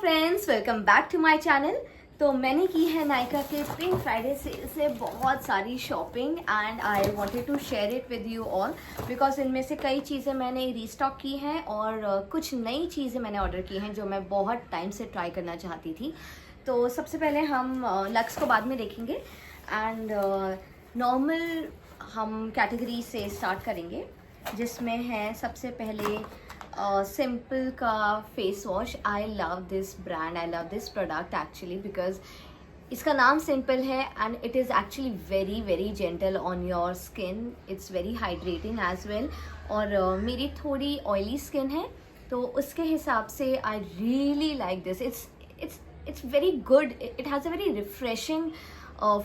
Friends, welcome back to my channel. तो मैंने की है नायका के पिंक फ्राइडे सेल से बहुत सारी shopping and I wanted to share it with you all because इनमें से कई चीज़ें मैंने रीस्टॉक की हैं और कुछ नई चीज़ें मैंने ऑर्डर की हैं जो मैं बहुत टाइम से ट्राई करना चाहती थी। तो सबसे पहले हम लक्स को बाद में देखेंगे एंड नॉर्मल हम कैटेगरी से स्टार्ट करेंगे जिसमें है सबसे पहले सिंपल का face wash. I love this brand, I love this product actually because इसका नाम सिंपल है and it is actually very very gentle on your skin. It's very hydrating as well. और मेरी थोड़ी ऑयली स्किन है तो उसके हिसाब से I really like this. it's very good. It has a very refreshing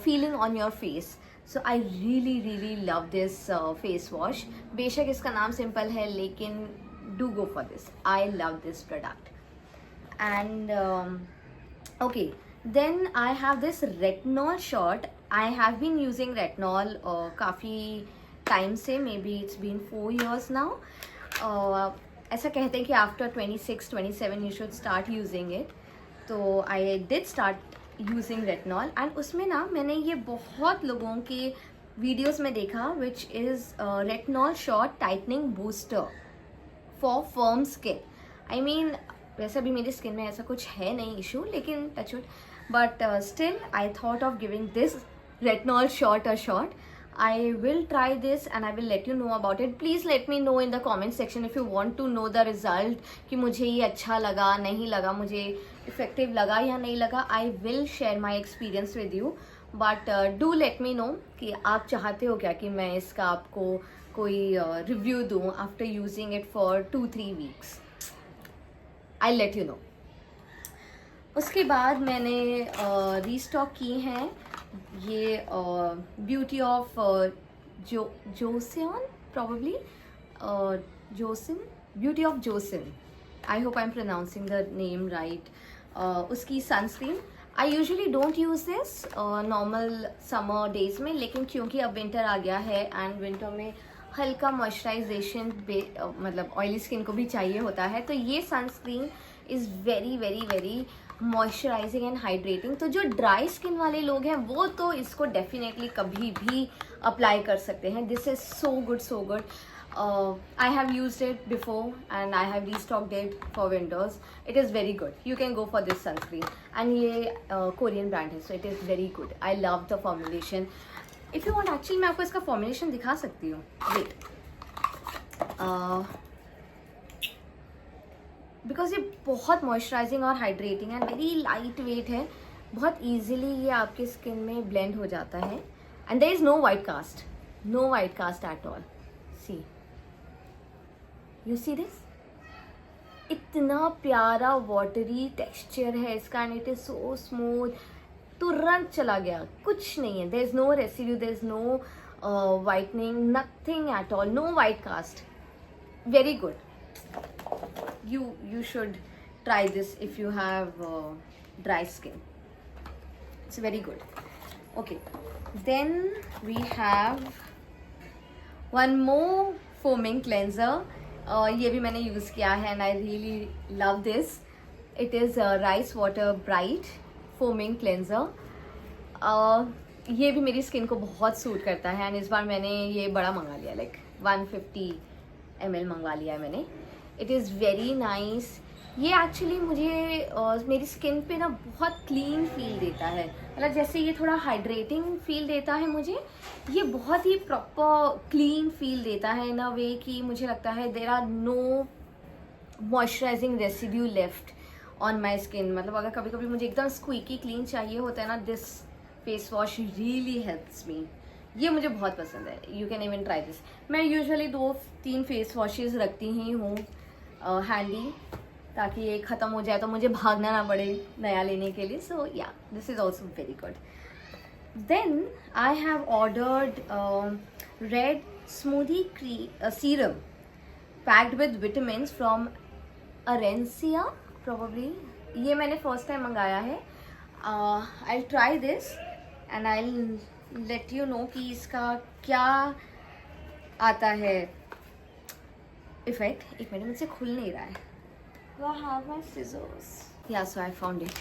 feeling on your face. So I really love this face wash. बेशक इसका नाम सिंपल है लेकिन do go for this. I love this product. And okay, then I have this retinol shot. I have been using retinol काफ़ी time से, maybe it's been 4 years now. ऐसा कहते हैं कि after 26-27 you should start using it. तो I did start using retinol and उसमें ना मैंने ये बहुत लोगों के वीडियोस में देखा which is retinol shot tightening booster for firm skin. I mean वैसे भी मेरी स्किन में ऐसा कुछ है नहीं इशू, लेकिन touch wood, but still I thought of giving this retinol shot a shot. I will try this and I will let you know about it. Please let me know in the comment section if you want to know the result कि मुझे ये अच्छा लगा नहीं लगा, मुझे effective लगा या नहीं लगा। I will share my experience with you, but do let me know कि आप चाहते हो क्या कि मैं इसका आपको कोई रिव्यू दूँ after using it for 2-3 weeks. I'll let you know. उसके बाद मैंने रीस्टॉक की हैं ये beauty of Joseon, probably Joseon, beauty of Joseon. I hope I am pronouncing the name right. उसकी sunscreen I usually don't use this normal summer days में, लेकिन क्योंकि अब विंटर आ गया है एंड विंटर में हल्का मॉइस्चराइजेशन मतलब ऑयली स्किन को भी चाहिए होता है, तो ये sunscreen is very very very moisturising and hydrating. तो जो ड्राई स्किन वाले लोग हैं वो तो इसको डेफिनेटली कभी भी अप्लाई कर सकते हैं। This is so good, so good. I have used it before and I have restocked it for winters. It is very good. You can go for this sunscreen and ये Korean brand है, so it is very good. I love the formulation. If you want, actually मैं आपको इसका formulation दिखा सकती हूँ। Wait. Because ये बहुत मॉइस्चराइजिंग और hydrating and very light weight है, बहुत ईजिली ये आपके स्किन में ब्लेंड हो जाता है and there is no white cast, no white cast at all. See, you see this, इतना प्यारा वाटरी टेक्सचर है इसका and it is so smooth, तुरंत चला गया, कुछ नहीं है, there is no residue, there is no whitening, nothing at all, no white cast, very good. You should try this if you have dry skin. It's very good. Okay, then we have one more foaming cleanser. ये भी मैंने use किया है and I really love this. It is rice water bright foaming cleanser. ये भी मेरी skin को बहुत सूट करता है एंड इस बार मैंने ये बड़ा मंगा लिया, लाइक 150 ml मंगवा लिया है मैंने। It is very nice. ये एक्चुअली मुझे मेरी स्किन पे ना बहुत क्लीन फील देता है, मतलब जैसे ये थोड़ा हाइड्रेटिंग फील देता है मुझे, ये बहुत ही प्रॉपर क्लीन फील देता है इन अ वे कि मुझे लगता है there are no moisturising residue left on my skin. मतलब अगर कभी कभी मुझे एकदम स्क्वीकी क्लीन चाहिए होता है ना, this face wash really helps me. ये मुझे बहुत पसंद है। You can even try this. मैं यूजुअली 2-3 फेस वॉशेज़ रखती ही हूँ हैंडी, ताकि ये ख़त्म हो जाए तो मुझे भागना ना पड़े नया लेने के लिए। So ya, this is also very good. Then I have ordered red smoothie serum packed with vitamins from Arencia, probably ये मैंने फर्स्ट टाइम मंगाया है। I try this and I let you know कि इसका क्या आता है इफेक्ट। एक मिनट, मुझसे खुल नहीं रहा है। Do I have my scissors? Yeah, so I found it.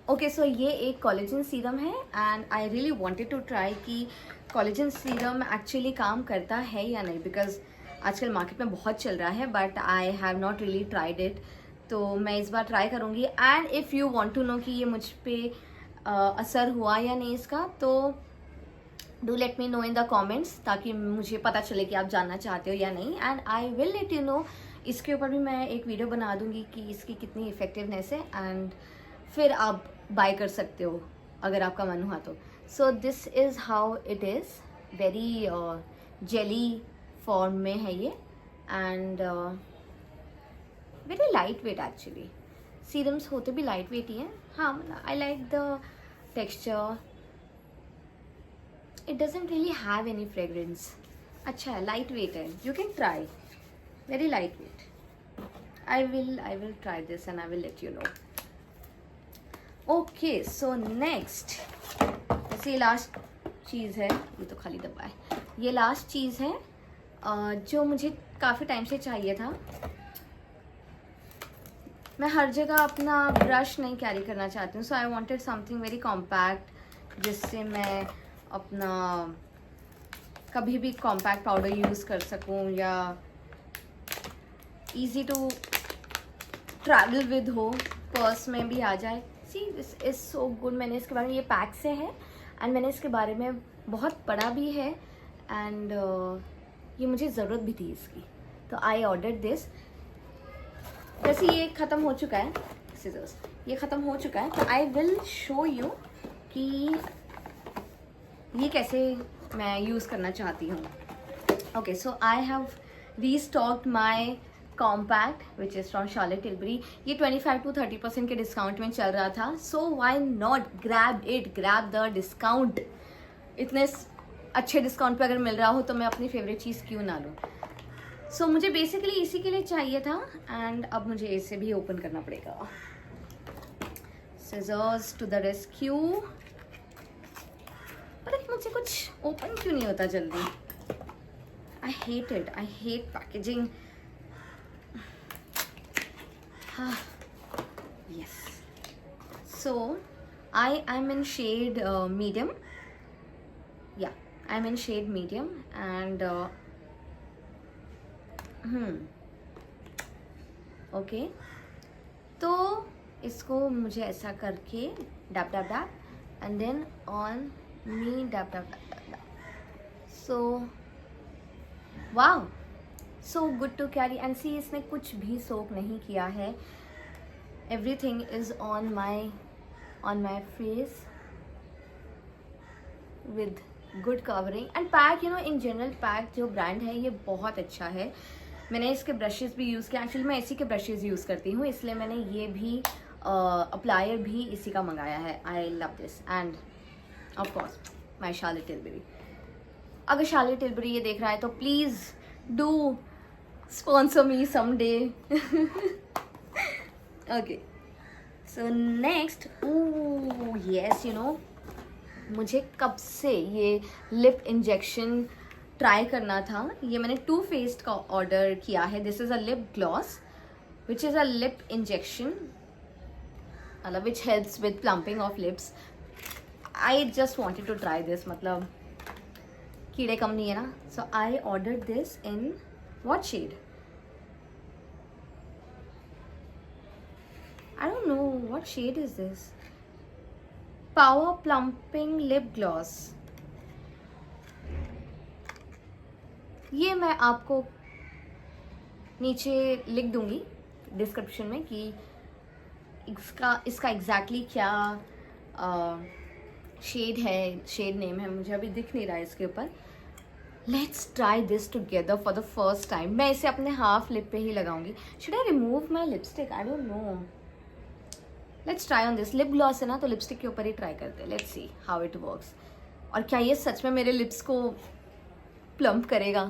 Okay so ये एक कोलेजन सीरम है and I really wanted to try कि कोलेजन सीरम एक्चुअली काम करता है या नहीं, बिकॉज आजकल मार्केट में बहुत चल रहा है but I have not really tried it. तो मैं इस बार ट्राई करूँगी and if you want to know कि ये मुझ पे असर हुआ या नहीं इसका, तो do let me know in the comments, ताकि मुझे पता चले कि आप जानना चाहते हो या नहीं. And I will let you no, इसके ऊपर भी मैं एक वीडियो बना दूंगी कि इसकी कितनी इफेक्टिवनेस है एंड फिर आप बाय कर सकते हो अगर आपका मन हुआ तो. सो this is how it is. Very jelly form में है ये and very light weight. Actually serums होते भी लाइट वेट ही हैं. हाँ, I like the texture. It doesn't really have any fragrance. अच्छा है, लाइट वेट है. You can try. Very light weight. I will try this and I will let you know. Okay, so next, ऐसे ये last चीज़ है. ये तो खाली डब्बा है. ये लास्ट चीज़ है जो मुझे काफ़ी टाइम से चाहिए था. मैं हर जगह अपना ब्रश नहीं कैरी करना चाहती हूँ, so I wanted something very compact जिससे मैं अपना कभी भी कॉम्पैक्ट पाउडर यूज़ कर सकूँ या ईजी टू ट्रैवल विद हो, पर्स में भी आ जाए. See this is so good. मैंने इसके बारे में, ये पैक से है एंड मैंने इसके बारे में बहुत पढ़ा भी है एंड ये मुझे ज़रूरत भी थी इसकी, तो आई ऑर्डर दिस. वैसे ये ख़त्म हो चुका है, सीजर्स ये ख़त्म हो चुका है, तो आई विल शो यू कि ये कैसे मैं यूज़ करना चाहती हूँ. Okay, so I have restocked my compact which is from Charlotte Tilbury. ये 25 to 30% के डिस्काउंट में चल रहा था, so why not grab it, grab the discount. इतने अच्छे डिस्काउंट पे अगर मिल रहा हो तो मैं अपनी फेवरेट चीज़ क्यों ना लूँ. सो मुझे बेसिकली इसी के लिए चाहिए था एंड अब मुझे इसे भी ओपन करना पड़ेगा. Scissors to the rescue. पर मुझसे कुछ ओपन क्यों नहीं होता जल्दी. I hate it. I hate packaging. Yes. So I am in shade medium. Yeah, I'm in shade medium and okay. तो इसको मुझे ऐसा करके dab dab dab and then on me dab dab dab dab. So wow. So good to carry and see, इसने कुछ भी soak नहीं किया है. Everything is on my face with good covering and pack. You know, in general pack जो brand है ये बहुत अच्छा है. मैंने इसके ब्रशेज़ भी यूज़ किया. एक्चुअली मैं इसी के ब्रशेज़ यूज़ करती हूँ, इसलिए मैंने ये भी अप्लायर भी इसी का मंगाया है. आई love this end of course my Charlotte Tilbury. अगर शार्लेट टिलबरी ये देख रहा है तो please do sponsor me someday. Okay, so next, ooh yes, you know, मुझे कब से ये लिप इंजेक्शन ट्राई करना था. ये मैंने टू फेस्ड का ऑर्डर किया है. This is a lip gloss which is a lip injection मतलब which helps with plumping of lips. I just wanted to try this. मतलब कीड़े कम नहीं है ना. So I order this in what shade? I don't know what shade is this. Power Plumping Lip Gloss. ये मैं आपको नीचे लिख दूंगी डिस्क्रिप्शन में कि इसका एग्जैक्टली क्या शेड है, शेड नेम है. मुझे अभी दिख नहीं रहा है इसके ऊपर. Let's try this together for the first time. मैं इसे अपने हाफ लिप पे ही लगाऊंगी. Should I remove my lipstick? I don't know. Let's try on this. Lip gloss है ना, तो लिपस्टिक के ऊपर ही ट्राई करते हैं. Let's see how it works. और क्या ये सच में मेरे लिप्स को प्लम्प करेगा?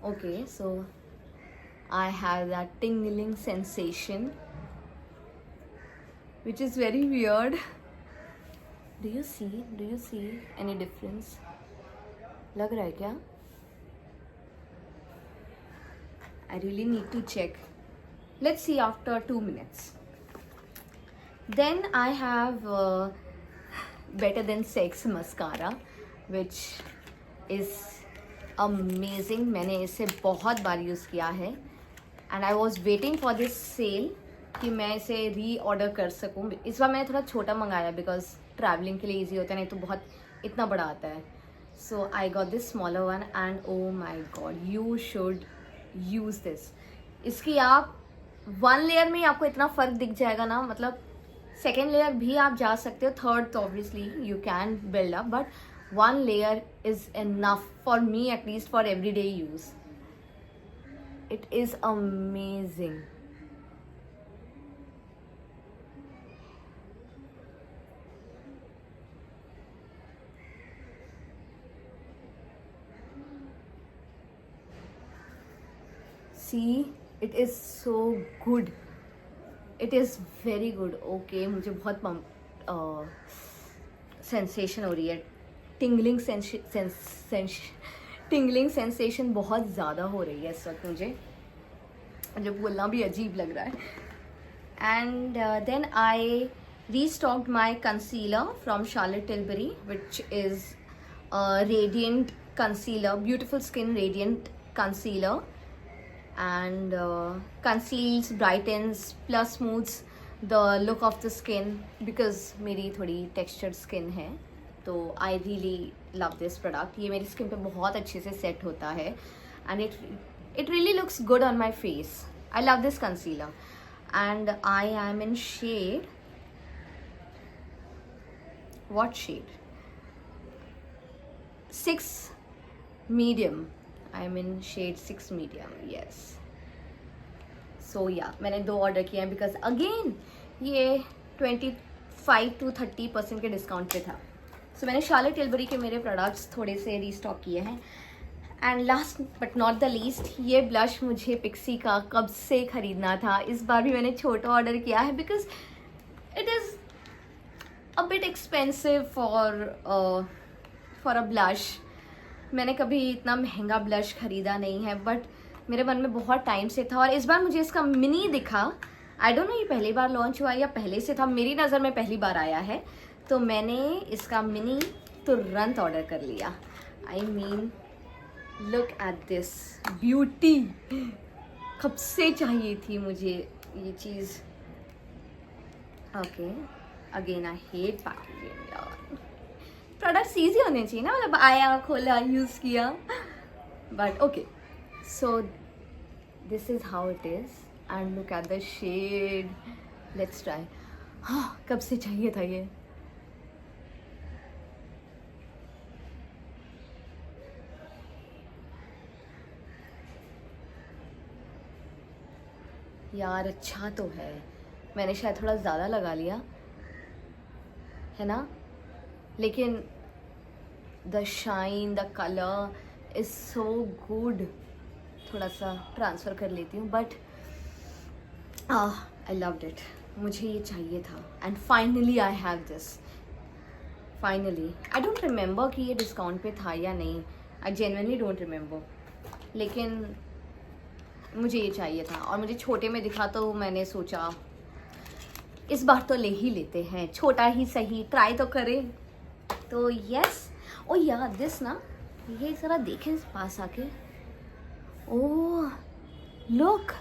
Okay, so I have that tingling sensation, which is very weird. Do you see any difference? लग रहा है क्या? I really need to check. Let's see after 2 minutes. Then I have Better Than Sex mascara, which is amazing. मैंने इसे बहुत बार use किया है and I was waiting for this sale कि मैं इसे री-ऑर्डर कर सकूँ. इस बार मैंने थोड़ा छोटा मंगाया बिकॉज ट्रैवलिंग के लिए ईजी होता है, नहीं तो बहुत इतना बड़ा आता है. So I got this smaller one and oh my god, you should use this. इसकी आप 1 लेयर में ही आपको इतना फ़र्क दिख जाएगा ना, मतलब 2nd लेयर भी आप जा सकते हो, 3rd तो obviously you can build up, but 1 layer is enough for me, at least for every day use. It is amazing. See, it is so good. It is very good. Okay, मुझे बहुत sensation हो रही है. Tingling sensation बहुत ज़्यादा हो रही है इस वक्त मुझे, जब बोलना भी अजीब लग रहा है. And then I restocked my concealer from Charlotte Tilbury, which is radiant concealer, beautiful skin radiant concealer, and conceals, brightens plus smooths the look of the skin because मेरी थोड़ी textured skin है, तो I really love this product. ये मेरी skin पे बहुत अच्छे से सेट होता है and it really looks good on my face. I love this concealer and I am in shade, what shade? 6 medium. I am in shade 6 medium, yes. So yeah, मैंने 2 order किए हैं because again ये 25 to 30% के discount पे था. सो मैंने Charlotte Tilbury के मेरे प्रोडक्ट्स थोड़े से रीस्टॉक किए हैं. And last but not the least, ये ब्लश मुझे पिक्सी का कब से ख़रीदना था. इस बार भी मैंने छोटा ऑर्डर किया है because it is a bit expensive for a blush. मैंने कभी इतना महंगा ब्लश ख़रीदा नहीं है, बट मेरे मन में बहुत टाइम से था और इस बार मुझे इसका मिनी दिखा. आई डोंट नो ये पहली बार लॉन्च हुआ या पहले से था, मेरी नज़र में पहली बार आया है, तो मैंने इसका मिनी तुरंत ऑर्डर कर लिया. I mean look at this beauty. कब से चाहिए थी मुझे ये चीज़. Okay, again I hate packaging यार. प्रोडक्ट्स ईजी होने चाहिए ना, मतलब आया, खोला, यूज़ किया, but okay. So this is how it is and look at the shade. Let's try. हाँ, कब से चाहिए था ये. यार अच्छा तो है, मैंने शायद थोड़ा ज़्यादा लगा लिया है ना, लेकिन the shine, the colour is so good. थोड़ा सा ट्रांसफ़र कर लेती हूँ, बट आई लव्ड इट. मुझे ये चाहिए था and finally I have this. Finally I don't remember कि ये डिस्काउंट पे था या नहीं. आई जेन्युइनली डोंट रिमेंबर, लेकिन मुझे ये चाहिए था और मुझे छोटे में दिखा, तो मैंने सोचा इस बार तो ले ही लेते हैं, छोटा ही सही, ट्राई तो करें. तो यस. ओ यार दिस ना, ये ज़रा देखें पास आके. ओह लुक,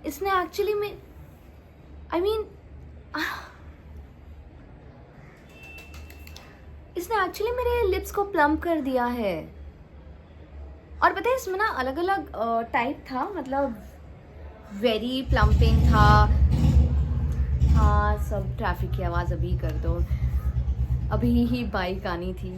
इसने एक्चुअली में इसने एक्चुअली मेरे लिप्स को प्लम्प कर दिया है. और पता है इसमें ना अलग अलग टाइप था, मतलब वेरी प्लम्पिंग था. हाँ, सब ट्रैफिक की आवाज़ अभी कर दो, अभी ही बाइक आनी थी.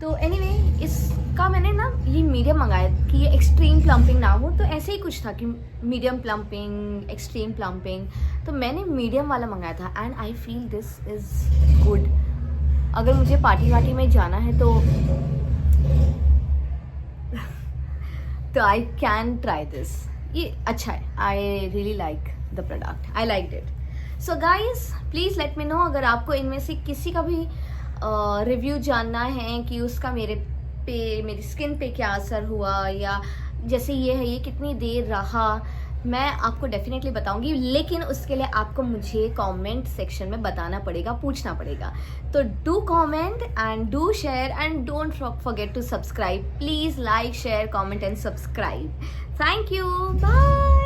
तो एनीवे, इसका मैंने ना ये मीडियम मंगाया कि ये एक्सट्रीम प्लम्पिंग ना हो, तो ऐसे ही कुछ था कि मीडियम प्लम्पिंग, एक्सट्रीम प्लम्पिंग, तो मैंने मीडियम वाला मंगाया था and I feel this is good. अगर मुझे पार्टी वार्टी में जाना है तो आई कैन ट्राई दिस. ये अच्छा है, I really like the product, I like it. So guys please let me know अगर आपको इनमें से किसी का भी रिव्यू जानना है कि उसका मेरी स्किन पे क्या असर हुआ, या जैसे ये है ये कितनी देर रहा, मैं आपको डेफिनेटली बताऊंगी, लेकिन उसके लिए आपको मुझे कमेंट सेक्शन में बताना पड़ेगा, पूछना पड़ेगा। तो do comment and do share and don't forget to subscribe. Please like, share, comment and subscribe. Thank you, bye.